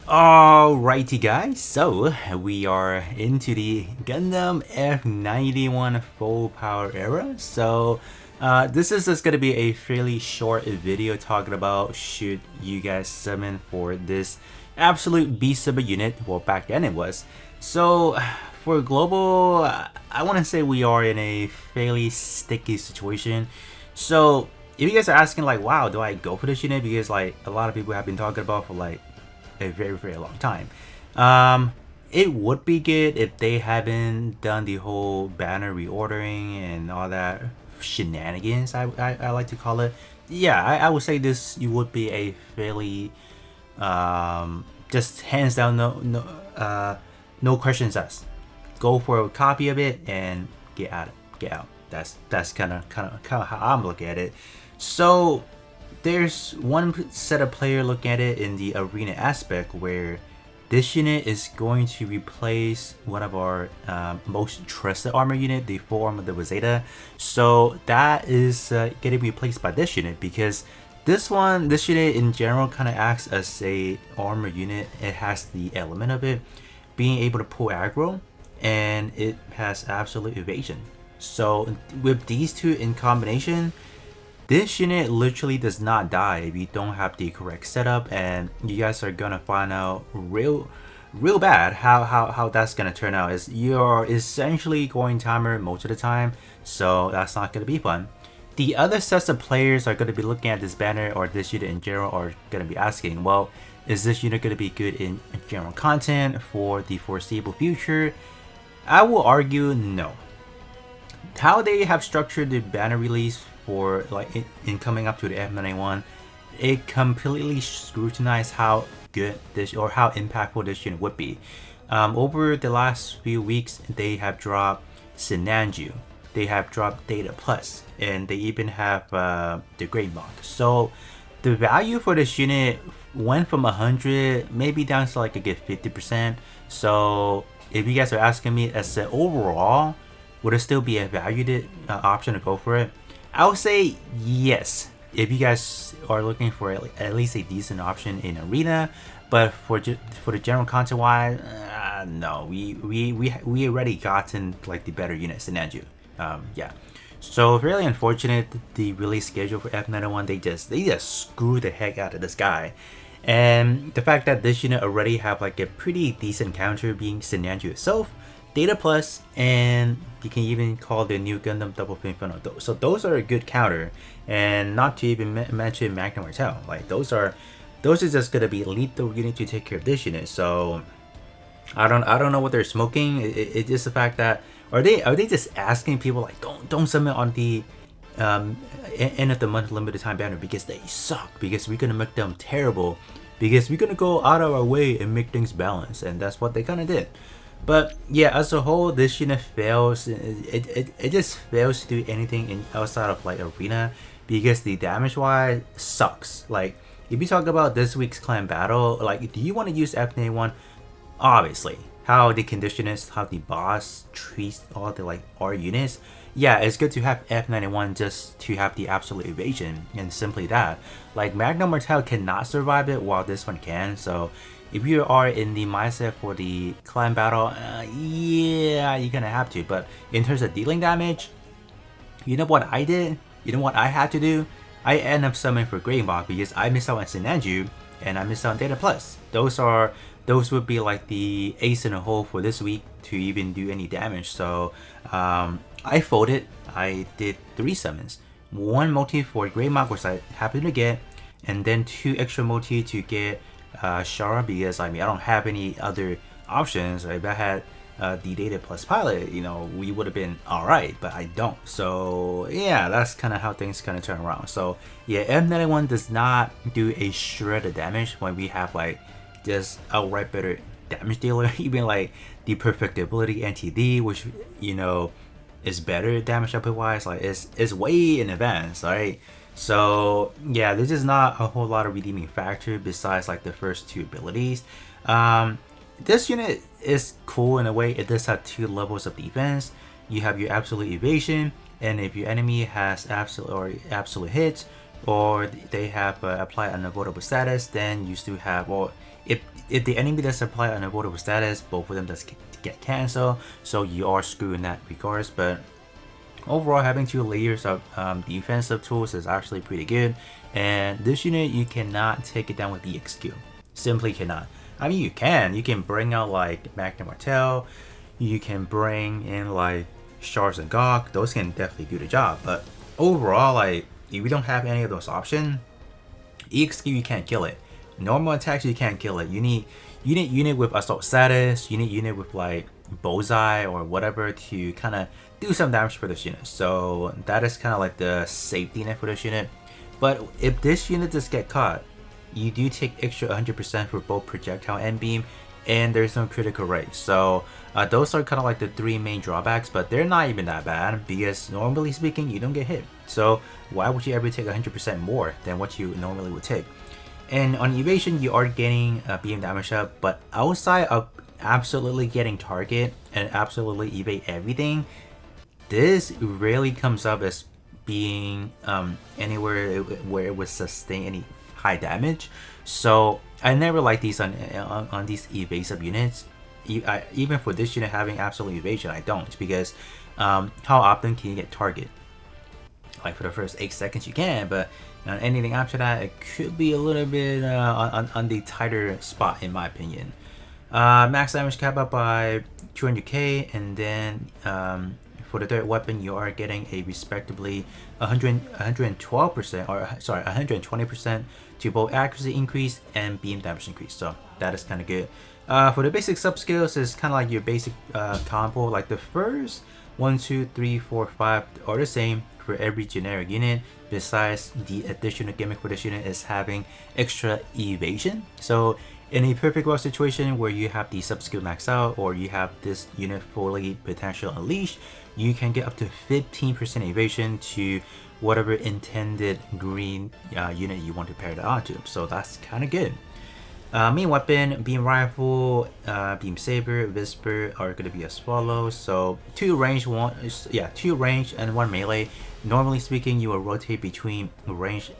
Alrighty guys, so we are into the Gundam F91 full power era. So this is just going to be a fairly short video talking about should you guys summon for this absolute beast of a unit. Well, back then it was. So for global, I want to say we are in a fairly sticky situation. So if you guys are asking like, wow, do I go for this unit? Because like a lot of people have been talking about for like a very long time. It would be good if they haven't done the whole banner reordering and all that shenanigans, I like to call it. Yeah, I would say this you would be a fairly just hands down no questions asked. Go for a copy of it and get out. That's kind of how I'm looking at it. So there's one set of player looking at it in the arena aspect where this unit is going to replace one of our most trusted armor unit, the full armor of Zeta. So that is getting replaced by this unit because this unit in general kind of acts as a armor unit. It has the element of it being able to pull aggro, and it has absolute evasion. So with these two in combination, this unit literally does not die if you don't have the correct setup, and you guys are gonna find out real bad how that's gonna turn out. Is you're essentially going timer most of the time, so that's not gonna be fun. The other sets of players are gonna be looking at this banner or this unit in general are gonna be asking, well, is this unit gonna be good in general content for the foreseeable future? I will argue no. How they have structured the banner release for like in coming up to the F91, it completely scrutinized how good this or how impactful this unit would be. Over the last few weeks, they have dropped Sinanju, they have dropped Data Plus, and they even have the Great Mock. So the value for this unit went from 100 maybe down to like a good 50%. So if you guys are asking me as an overall, would it still be a valued option to go for it? I would say yes, if you guys are looking for at least a decent option in arena. But for the general content wise, no, we already gotten like the better units in Anju. Yeah, so really unfortunate the release schedule for F91. They just screwed the heck out of this guy. And the fact that this unit already have like a pretty decent counter being Sinanju itself, Data Plus, and you can even call the new Gundam Double Fin Funnel. So those are a good counter, and not to even mention Magna Martel. Like those are just gonna be lethal unit to take care of this unit. So I don't know what they're smoking. It's just the fact that are they just asking people like don't submit on the end of the month limited time banner because they suck, because we're gonna make them terrible, because we're gonna go out of our way and make things balanced, and that's what they kind of did. But yeah, as a whole, this unit fails. It just fails to do anything outside of like arena because the damage wise sucks. Like if you talk about this week's clan battle, like do you want to use F91? Obviously, how the condition is, how the boss treats all the like our units. Yeah, it's good to have F91 just to have the absolute evasion, and simply that. Like Magna Martel cannot survive it while this one can. So if you are in the mindset for the clan battle, yeah, you're gonna have to. But in terms of dealing damage, you know what I did? You know what I had to do? I end up summoning for Great Mock because I missed out on Sinanju and I missed out on Data Plus. Those would be like the ace in the hole for this week to even do any damage. So I folded. I did 3 summons. 1 multi for Great Mock, which I happened to get, and then 2 extra multi to get Shara, because I mean I don't have any other options. If I had the Data Plus pilot, you know, we would have been alright, but I don't. So yeah, that's kind of how things kind of turn around. So yeah, F91 does not do a shred of damage when we have like just outright better damage dealer. Even like the perfectibility NTD, which you know is better damage output wise, like it's way in advance, right? So yeah, there's just not a whole lot of redeeming factor besides like the first 2 abilities. This unit is cool in a way. It does have 2 levels of defense. You have your absolute evasion, and if your enemy has absolute hits, or they have applied unavoidable status, then you still have, well, if the enemy does apply unavoidable status, both of them does get cancelled, so you are screwed in that regards. But overall, having 2 layers of defensive tools is actually pretty good. And this unit, you cannot take it down with EXQ. Simply cannot. I mean, you can bring out like Magna Martel, you can bring in like Shards and Gawk, those can definitely do the job. But overall, like, if we don't have any of those options, EXQ, you can't kill it. Normal attacks, you can't kill it. You need unit with assault status, you need unit with like bullseye or whatever to kind of do some damage for this unit. So that is kind of like the safety net for this unit. But if this unit does get caught, you do take extra 100% for both projectile and beam, and there's no critical rate. So those are kind of like the 3 main drawbacks, but they're not even that bad because normally speaking, you don't get hit. So why would you ever take 100% more than what you normally would take? And on evasion, you are getting beam damage up, but outside of absolutely getting target and absolutely evade everything, this rarely comes up as being anywhere where it would sustain any high damage. So I never like these on these evasive units. Even for this unit having absolute evasion, I don't, because how often can you get target? Like for the first 8 seconds you can, but anything after that, it could be a little bit on the tighter spot in my opinion. Max damage cap up by 200k, and then for the third weapon, you are getting a respectively 112% or sorry 120% to both accuracy increase and beam damage increase. So that is kind of good. For the basic sub skills, is kind of like your basic combo. Like the first 1, 2, 3, 4, 5 are the same for every generic unit. Besides, the additional gimmick for this unit is having extra evasion. So in a perfect world situation where you have the sub skill maxed out, or you have this unit fully potential unleashed, you can get up to 15% evasion to whatever intended green unit you want to pair that onto. So that's kind of good. Main weapon, beam rifle, beam saber, whisper are going to be as follows. So 2 range, 2 range and 1 melee. Normally speaking, you will rotate between range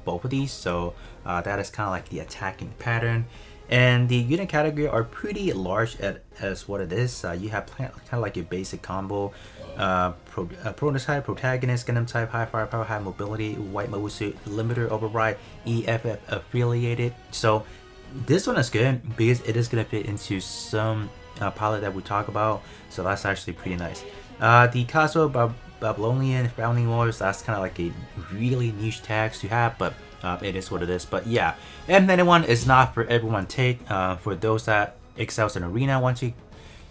both of these. So that is kind of like the attacking pattern. And the unit category are pretty large as what it is. You have kind of like your basic combo, prototype, protagonist, Gundam type, high firepower, high mobility, white mobile suit, limiter, override, EFF affiliated. So this one is good because it is going to fit into some pilot that we talk about. So that's actually pretty nice. The Cosmo Babylonian Founding Wars, that's kind of like a really niche tags to have, but it is what it is. But yeah, F91 is not for everyone take. For those that excels in arena, want to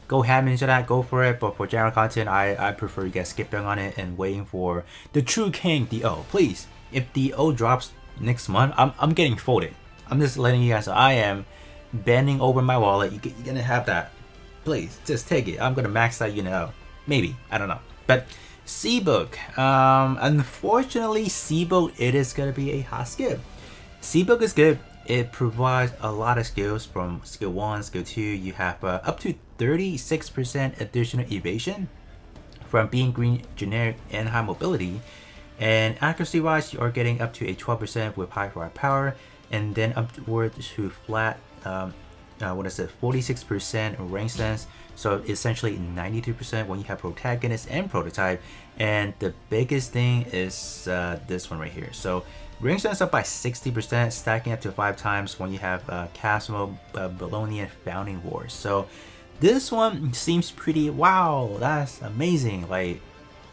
go ham into that, go for it. But for general content, I prefer you guys skipping on it and waiting for the true king, the O. Please, if the O drops next month, I'm getting folded. I'm just letting you guys know, I am bending over my wallet. You're gonna have that. Please, just take it. I'm gonna max that unit out. Maybe, I don't know. But Seabook, unfortunately, Seabook, it is gonna be a hot skip. Seabook is good. It provides a lot of skills from skill 1, skill 2. You have up to 36% additional evasion from being green, generic, and high mobility. And accuracy wise, you are getting up to a 12% with high firepower, and then upward to flat 46% range sense. So essentially 92% when you have protagonist and prototype. And the biggest thing is this one right here. So range sense up by 60%, stacking up to 5 times when you have Cosmo Babylonian Founding Wars. So this one seems pretty, wow, that's amazing. Like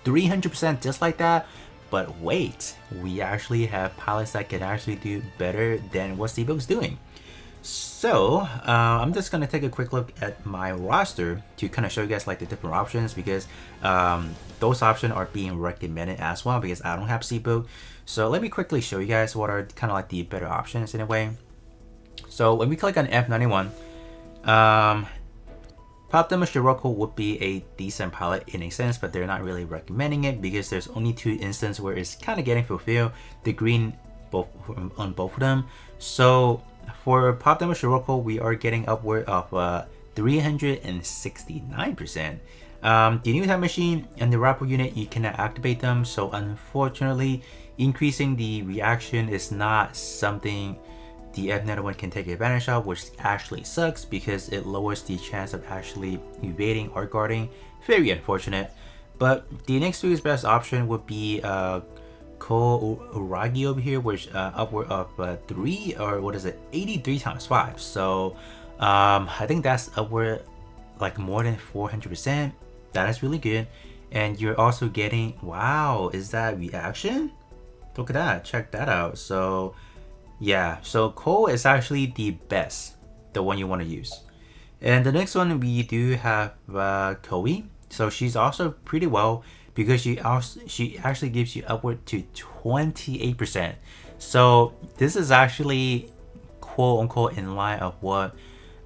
300% just like that. But wait, we actually have pilots that can actually do better than what Seabook's doing. So I'm just gonna take a quick look at my roster to kind of show you guys like the different options, because those options are being recommended as well because I don't have Seabook. So let me quickly show you guys what are kind of like the better options in a way. So when we click on F91, Optimus Scirocco would be a decent pilot in a sense, but they're not really recommending it because there's only 2 instances where it's kind of getting fulfilled, the green on both of them. So for Optimus Scirocco, we are getting upward of 369%. The new time machine and the rappel unit, you cannot activate them, so unfortunately increasing the reaction is not something the F91 can take advantage of, which actually sucks because it lowers the chance of actually evading or guarding. Very unfortunate. But the next biggest best option would be Ko Uragi over here, which upward of 3, or what is it, 83 times 5. So I think that's upward like more than 400%. That is really good. And you're also getting, wow, is that reaction? Look at that, check that out. So yeah, so Ko is actually the best, the one you want to use. And the next one we do have Koi. So she's also pretty well because she actually gives you upward to 28%. So this is actually quote unquote in line of what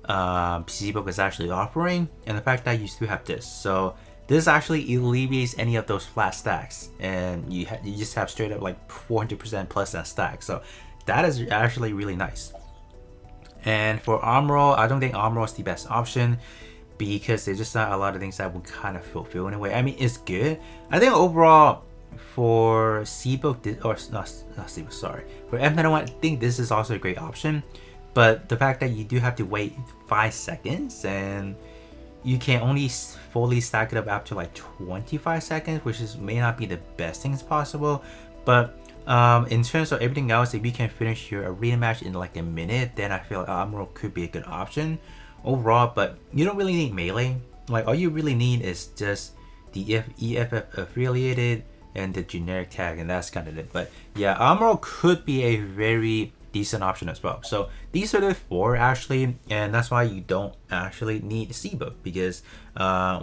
Seabook is actually offering, and the fact that you still have this. So this actually alleviates any of those flat stacks, and you just have straight up like 400% plus that stack. So that is actually really nice. And for Armo, I don't think Armo is the best option because there's just not a lot of things that will kind of fulfill in a way. I mean, it's good. I think overall for Seabook, or not Seabook, sorry, for F91, I think this is also a great option. But the fact that you do have to wait 5 seconds and you can only fully stack it up after like 25 seconds, which may not be the best things possible. But in terms of everything else, if you can finish your arena match in like a minute, then I feel like Armo could be a good option overall. But you don't really need melee. Like all you really need is just the EFF affiliated and the generic tag, and that's kind of it. But yeah, Armo could be a very decent option as well. So these are the 4 actually, and that's why you don't actually need Seabook, because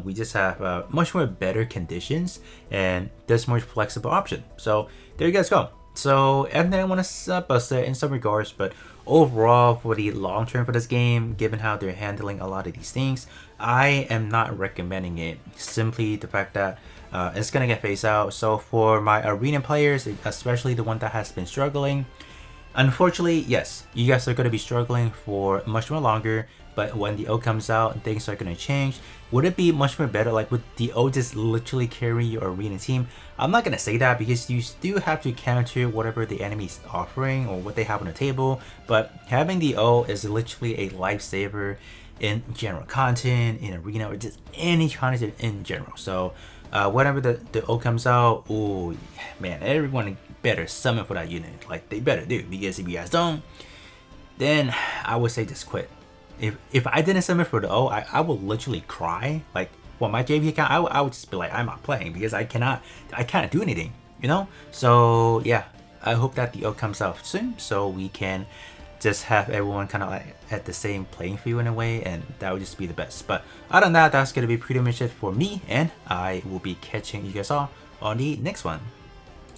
we just have much more better conditions and there's more flexible option. So there you guys go. So F91 is busted in some regards, but overall for the long term for this game, given how they're handling a lot of these things, I am not recommending it. Simply the fact that it's gonna get phased out. So for my arena players, especially the one that has been struggling, unfortunately, yes, you guys are going to be struggling for much more longer, but when the O comes out, things are going to change. Would it be much more better, like, would the O just literally carry your arena team? I'm not going to say that because you still have to counter whatever the enemy is offering or what they have on the table, but having the O is literally a lifesaver in general content, in arena, or just any content in general. So whenever the O comes out, oh man, everyone better summon for that unit. Like they better do, because if you guys don't, then I would say just quit. If I didn't summon for the O, I would literally cry. Like for my JV account, I would just be like, I'm not playing because I can't do anything, you know. So yeah, I hope that the O comes out soon so we can just have everyone kind of like at the same playing field in a way, and that would just be the best. But other than that, that's gonna be pretty much it for me, and I will be catching you guys all on the next one.